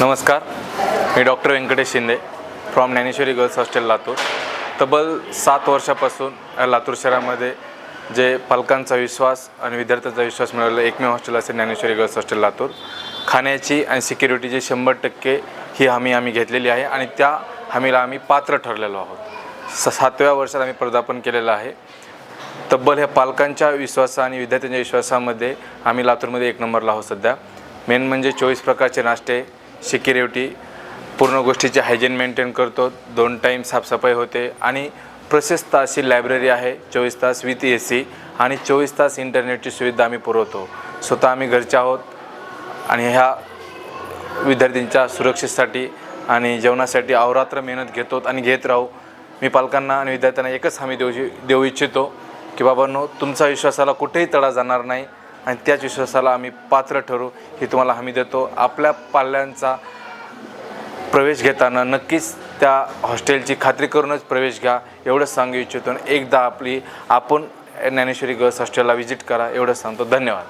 नमस्कार, मी doctor Venkatesh Shinde from Dnyaneshwari girls hostel Latur. तब्बल 7 वर्षापासून लातूर शहरामध्ये जे पालकांचा विश्वास आणि विद्यार्थ्यांचा विश्वास मिळवलेलं एकमेव हॉस्टेल असेल ज्ञानेश्वरी गर्ल्स हॉस्टेल लातूर। खाण्याची आणि सिक्युरिटीची 100% ही आम्ही घेतलेली आहे आणि त्या हमीला आम्ही पात्र ठरलेलो आहोत। 7व्या वर्षात आम्ही पदार्पण केलेलं आहे। तब्बल ह्या पालकांच्या विश्वास आणि विद्यार्थ्यांच्या विश्वासामध्ये आम्ही लातूरमध्ये 1 नंबरला आहोत सध्या। मेन म्हणजे 24 प्रकारचे नाश्ते, सिक्युरिटी, पूर्ण गोष्टीचे हायजीन मेंटेन करतो, 2 टाईम साफसफाई होते आणि प्रशस्त अशी लायब्ररी आहे 24 तास विथ AC आणि 24 तास इंटरनेटची सुविधा आम्ही पुरवतो। स्वतः आम्ही घरचे आहोत आणि ह्या विद्यार्थ्यांच्या सुरक्षेसाठी आणि जेवणासाठी अहोरात्र मेहनत घेतो आणि घेत राहू। मी पालकांना आणि विद्यार्थ्यांना एकच हमी देऊ इच्छितो की बाबांनो, तुमचा विश्वासाला कुठेही तडा जाणार नाही आणि त्याच विश्वासाला आम्ही पात्र ठरू ही तुम्हाला हमी देतो। आपल्या पाल्यांचा प्रवेश घेताना नक्कीच त्या हॉस्टेलची खात्री करूनच प्रवेश घ्या एवढंच सांगू इच्छितो। एकदा आपण ज्ञानेश्वरी गर्ल्स हॉस्टेलला व्हिजिट करा एवढंच सांगतो। धन्यवाद।